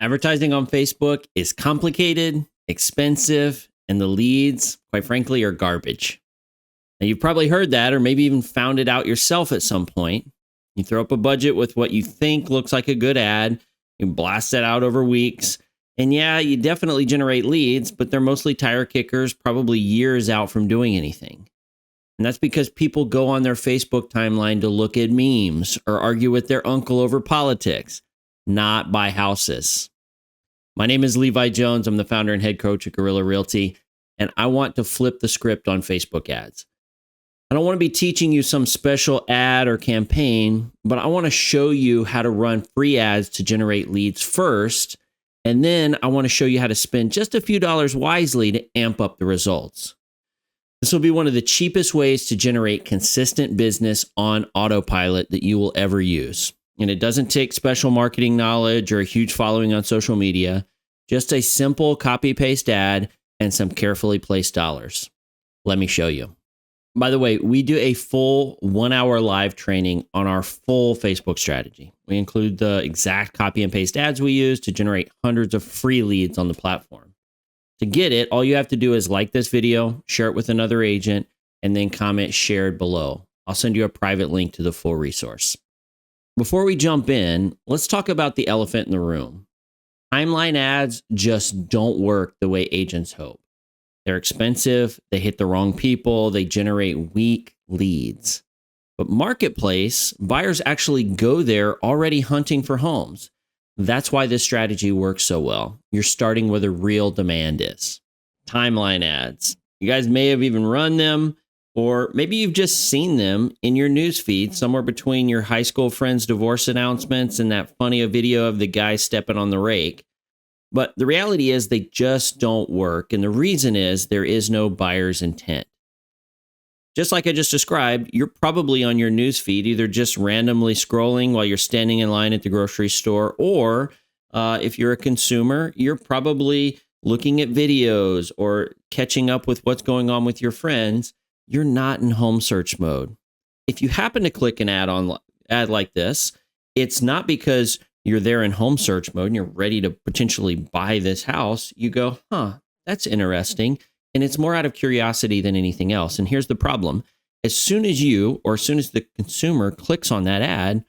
Advertising on Facebook is complicated, expensive, and the leads, quite frankly, are garbage. Now, you've probably heard that or maybe even found it out yourself at some point. You throw up a budget with what you think looks like a good ad, you blast it out over weeks, and yeah, you definitely generate leads, but they're mostly tire kickers, probably years out from doing anything. And that's because people go on their Facebook timeline to look at memes or argue with their uncle over politics, not buy houses. My name is Levi Jones. I'm the founder and head coach at Guerrilla Realty, and I want to flip the script on Facebook ads. I don't want to be teaching you some special ad or campaign, but I want to show you how to run free ads to generate leads first, and then I want to show you how to spend just a few dollars wisely to amp up the results. This will be one of the cheapest ways to generate consistent business on autopilot that you will ever use. And it doesn't take special marketing knowledge or a huge following on social media, just a simple copy-paste ad and some carefully placed dollars. Let me show you. By the way, we do a full 1-hour live training on our full Facebook strategy. We include the exact copy and paste ads we use to generate hundreds of free leads on the platform. To get it, all you have to do is like this video, share it with another agent, and then comment shared below. I'll send you a private link to the full resource. Before we jump in, let's talk about the elephant in the room. Timeline ads just don't work the way agents hope. They're expensive, they hit the wrong people, they generate weak leads. But Marketplace, buyers actually go there already hunting for homes. That's why this strategy works so well. You're starting where the real demand is. Timeline ads. You guys may have even run them, or maybe you've just seen them in your newsfeed somewhere between your high school friends' divorce announcements and that funny video of the guy stepping on the rake. But the reality is they just don't work. And the reason is there is no buyer's intent. Just like I just described, you're probably on your newsfeed, either just randomly scrolling while you're standing in line at the grocery store, or if you're a consumer, you're probably looking at videos or catching up with what's going on with your friends. You're not in home search mode. If you happen to click an ad like this, it's not because you're there in home search mode and you're ready to potentially buy this house. You go, that's interesting. And it's more out of curiosity than anything else. And here's the problem. As soon as you, or as soon as the consumer clicks on that ad,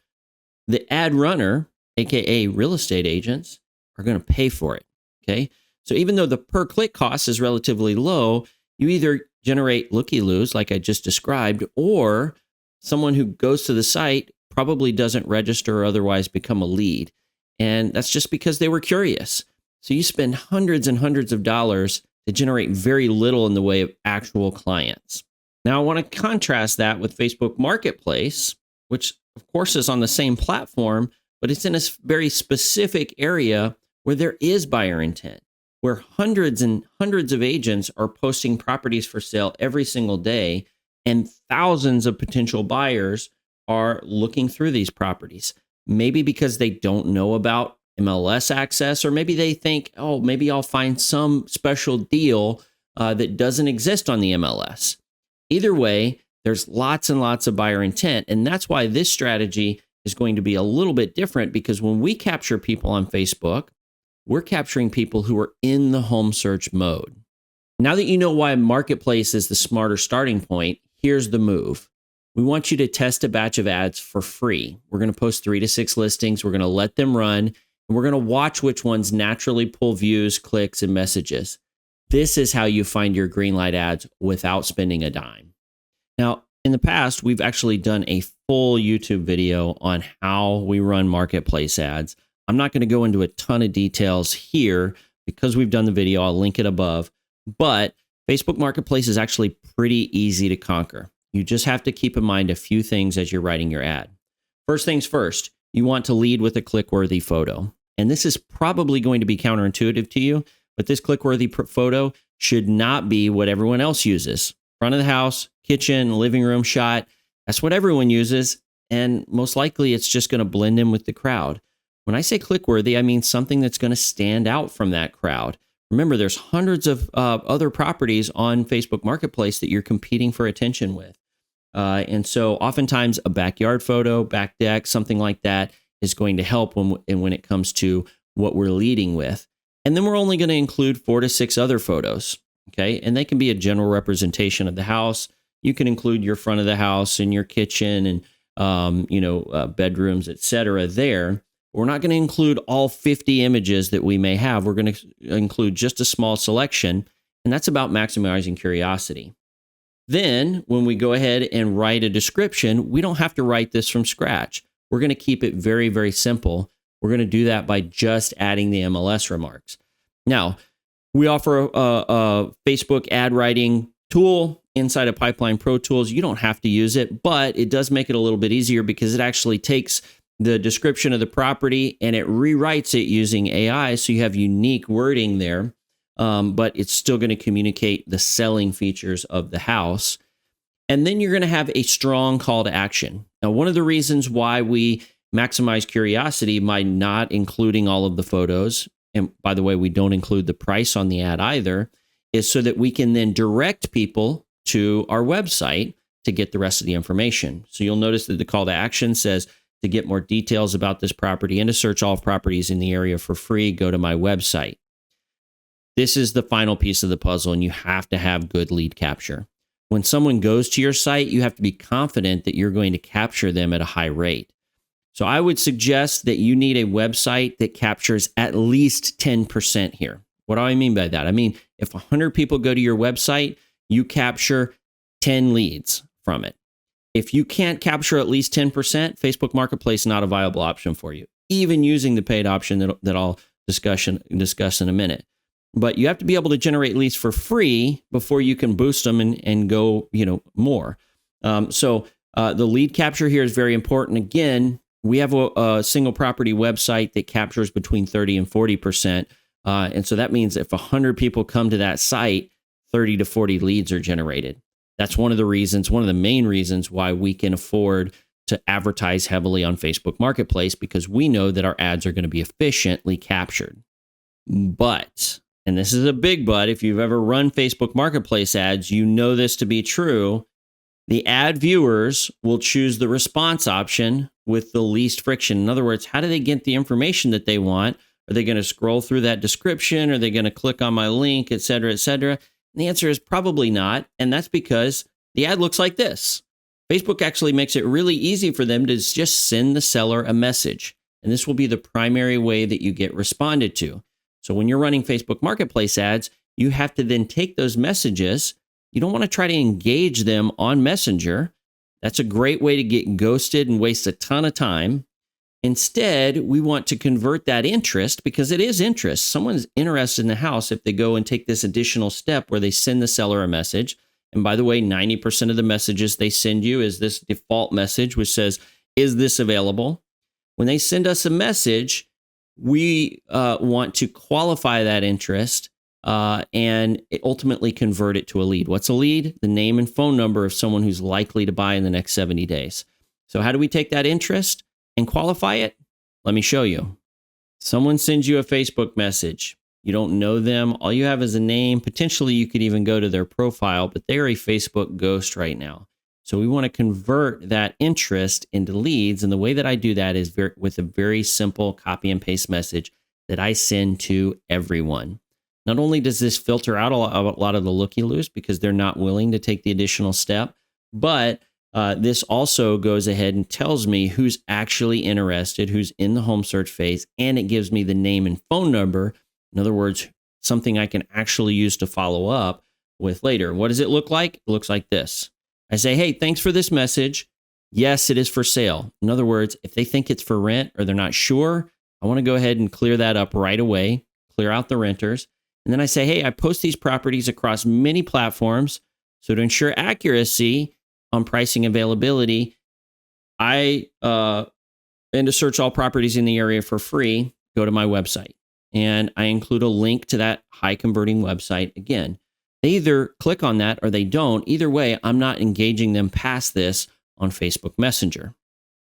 the ad runner, AKA real estate agents, are going to pay for it. Okay. So even though the per click cost is relatively low, you either generate looky-loos like I just described, or someone who goes to the site probably doesn't register or otherwise become a lead. And that's just because they were curious. So you spend hundreds and hundreds of dollars to generate very little in the way of actual clients. Now, I want to contrast that with Facebook Marketplace, which of course is on the same platform, but it's in a very specific area where there is buyer intent, where hundreds and hundreds of agents are posting properties for sale every single day, and thousands of potential buyers are looking through these properties, maybe because they don't know about MLS access, or maybe they think, oh, maybe I'll find some special deal that doesn't exist on the MLS. Either way, there's lots and lots of buyer intent, and that's why this strategy is going to be a little bit different, because when we capture people on Facebook, we're capturing people who are in the home search mode. Now that you know why Marketplace is the smarter starting point, here's the move. We want you to test a batch of ads for free. We're going to post 3 to 6 listings. We're going to let them run, and we're going to watch which ones naturally pull views, clicks, and messages. This is how you find your green light ads without spending a dime. Now, in the past, we've actually done a full YouTube video on how we run Marketplace ads. I'm not going to go into a ton of details here because we've done the video. I'll link it above. But Facebook Marketplace is actually pretty easy to conquer. You just have to keep in mind a few things as you're writing your ad. First things first, you want to lead with a click-worthy photo. And this is probably going to be counterintuitive to you, but this click-worthy photo should not be what everyone else uses. Front of the house, kitchen, living room shot. That's what everyone uses. And most likely it's just going to blend in with the crowd. When I say click-worthy, I mean something that's going to stand out from that crowd. Remember, there's hundreds of other properties on Facebook Marketplace that you're competing for attention with. And so oftentimes a backyard photo, back deck, something like that is going to help when it comes to what we're leading with. And then we're only going to include 4 to 6 other photos. Okay. And they can be a general representation of the house. You can include your front of the house and your kitchen and, bedrooms, etc. there. We're not going to include all 50 images that we may have. We're going to include just a small selection. And that's about maximizing curiosity. Then when we go ahead and write a description, we don't have to write this from scratch. We're going to keep it very, very simple. We're going to do that by just adding the MLS remarks. Now, we offer a Facebook ad writing tool inside of Pipeline Pro Tools. You don't have to use it, but it does make it a little bit easier because it actually takes the description of the property and it rewrites it using AI. So you have unique wording there, but it's still going to communicate the selling features of the house. And then you're going to have a strong call to action. Now, one of the reasons why we maximize curiosity by not including all of the photos, and by the way, we don't include the price on the ad either, is so that we can then direct people to our website to get the rest of the information. So you'll notice that the call to action says, to get more details about this property and to search all properties in the area for free, go to my website. This is the final piece of the puzzle, and you have to have good lead capture. When someone goes to your site, you have to be confident that you're going to capture them at a high rate. So I would suggest that you need a website that captures at least 10% here. What do I mean by that? I mean, if 100 people go to your website, you capture 10 leads from it. If you can't capture at least 10%, Facebook Marketplace is not a viable option for you, even using the paid option that I'll discuss in a minute. But you have to be able to generate leads for free before you can boost them and go, more. So the lead capture here is very important. Again, we have a single property website that captures between 30 and 40%. And so that means if 100 people come to that site, 30 to 40 leads are generated. That's one of the main reasons why we can afford to advertise heavily on Facebook Marketplace, because we know that our ads are going to be efficiently captured. But, and this is a big but, if you've ever run Facebook Marketplace ads, you know this to be true. The ad viewers will choose the response option with the least friction. In other words, how do they get the information that they want? Are they going to scroll through that description? Are they going to click on my link, et cetera, et cetera? And the answer is probably not. And that's because the ad looks like this. Facebook actually makes it really easy for them to just send the seller a message. And this will be the primary way that you get responded to. So when you're running Facebook Marketplace ads, you have to then take those messages. You don't want to try to engage them on Messenger. That's a great way to get ghosted and waste a ton of time. Instead, we want to convert that interest, because it is interest. Someone's interested in the house if they go and take this additional step where they send the seller a message. And by the way, 90% of the messages they send you is this default message, which says, is this available? When they send us a message, we want to qualify that interest and ultimately convert it to a lead. What's a lead? The name and phone number of someone who's likely to buy in the next 70 days. So how do we take that interest and qualify it? Let me show you. Someone sends you a Facebook message. You don't know them. All you have is a name. Potentially, you could even go to their profile, but they're a Facebook ghost right now. So we want to convert that interest into leads. And the way that I do that is with a very simple copy and paste message that I send to everyone. Not only does this filter out a lot of the looky-loos because they're not willing to take the additional step, but this also goes ahead and tells me who's actually interested, who's in the home search phase, and it gives me the name and phone number. In other words, something I can actually use to follow up with later. What does it look like? It looks like this. I say, hey, thanks for this message. Yes, it is for sale. In other words, if they think it's for rent or they're not sure, I want to go ahead and clear that up right away, clear out the renters. And then I say, hey, I post these properties across many platforms. So to ensure accuracy on pricing availability, and to search all properties in the area for free, go to my website. And I include a link to that high converting website. Again, they either click on that or they don't. Either way, I'm not engaging them past this on Facebook Messenger.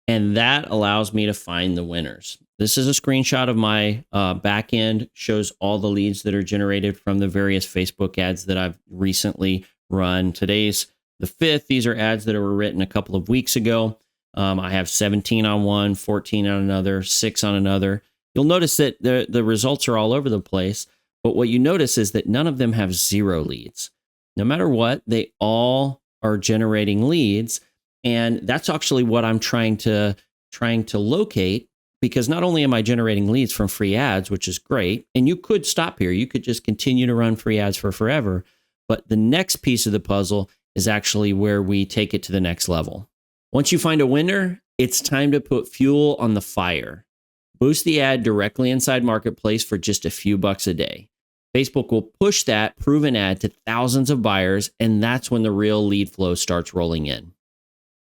And that allows me to find the winners. This is a screenshot of my back end, shows all the leads that are generated from the various Facebook ads that I've recently run. Today's the 5th. These are ads that were written a couple of weeks ago. I have 17 on one, 14 on another, 6 on another. You'll notice that the results are all over the place, but what you notice is that none of them have zero leads. No matter what, they all are generating leads, and that's actually what I'm trying to locate, because not only am I generating leads from free ads, which is great, and you could stop here, you could just continue to run free ads for forever, but the next piece of the puzzle is actually where we take it to the next level. Once you find a winner, it's time to put fuel on the fire. Boost the ad directly inside Marketplace for just a few bucks a day. Facebook will push that proven ad to thousands of buyers, and that's when the real lead flow starts rolling in.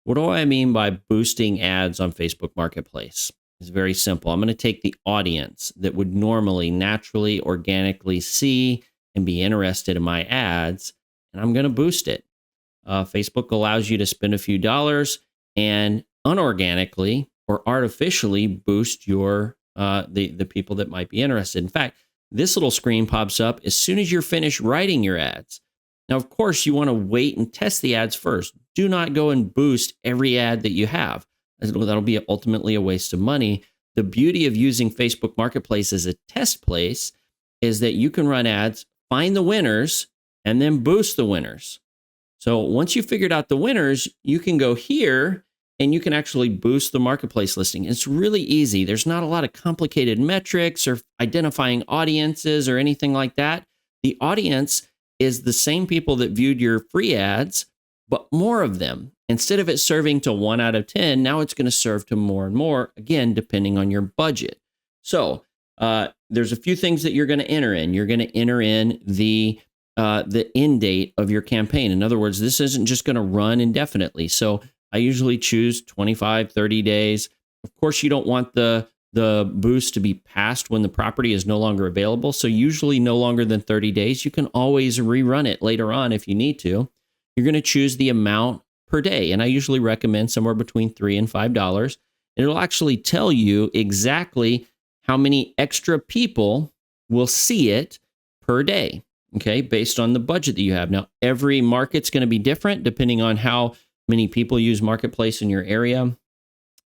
What do I mean by boosting ads on Facebook Marketplace? It's very simple. I'm going to take the audience that would normally, naturally, organically see and be interested in my ads, and I'm going to boost it. Facebook allows you to spend a few dollars and unorganically or artificially boost your the people that might be interested. In fact, this little screen pops up as soon as you're finished writing your ads. Now, of course, you want to wait and test the ads first. Do not go and boost every ad that you have. That'll be ultimately a waste of money. The beauty of using Facebook Marketplace as a test place is that you can run ads, find the winners, and then boost the winners. So once you've figured out the winners, you can go here and you can actually boost the Marketplace listing. It's really easy. There's not a lot of complicated metrics or identifying audiences or anything like that. The audience is the same people that viewed your free ads, but more of them. Instead of it serving to 1 out of 10, now it's going to serve to more and more, again, depending on your budget. So there's a few things that you're going to enter in. You're going to enter in the end date of your campaign. In other words, this isn't just going to run indefinitely. So I usually choose 25, 30 days. Of course, you don't want the boost to be passed when the property is no longer available. So usually no longer than 30 days. You can always rerun it later on if you need to. You're going to choose the amount per day. And I usually recommend somewhere between $3 and $5. And it'll actually tell you exactly how many extra people will see it per day, okay, based on the budget that you have. Now, every market's going to be different depending on how many people use Marketplace in your area.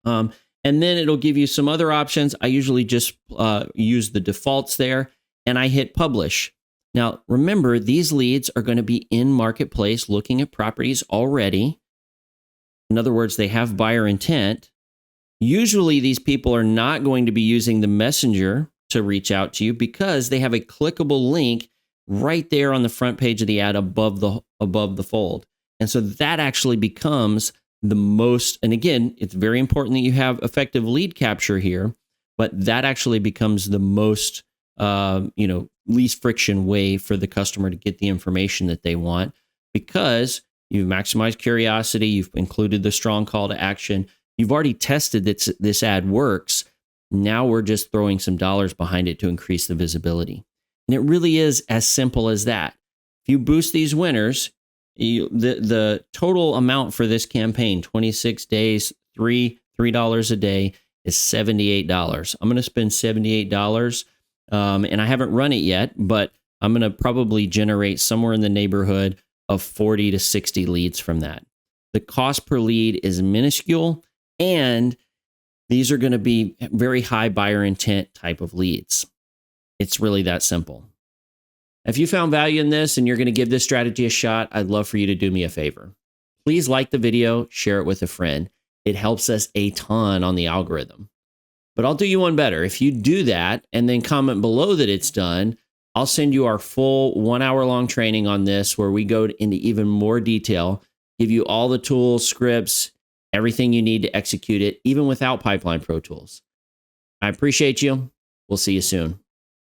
And then it'll give you some other options. I usually just use the defaults there, and I hit publish. Now, remember, these leads are going to be in Marketplace looking at properties already. In other words, they have buyer intent. Usually, these people are not going to be using the messenger to reach out to you because they have a clickable link right there on the front page of the ad above the fold. And so that actually becomes the most, and again, it's very important that you have effective lead capture here, but that actually becomes the most, least friction way for the customer to get the information that they want, because you've maximized curiosity, you've included the strong call to action, you've already tested that this ad works. Now we're just throwing some dollars behind it to increase the visibility. And it really is as simple as that. If you boost these winners, the total amount for this campaign, 26 days, $3 a day, is $78. I'm going to spend $78, and I haven't run it yet, but I'm going to probably generate somewhere in the neighborhood of 40 to 60 leads from that. The cost per lead is minuscule, and these are going to be very high buyer intent type of leads. It's really that simple. If you found value in this and you're going to give this strategy a shot, I'd love for you to do me a favor. Please like the video, share it with a friend. It helps us a ton on the algorithm. But I'll do you one better. If you do that and then comment below that it's done, I'll send you our full 1 hour long training on this, where we go into even more detail, give you all the tools, scripts, everything you need to execute it, even without Pipeline Pro Tools. I appreciate you. We'll see you soon.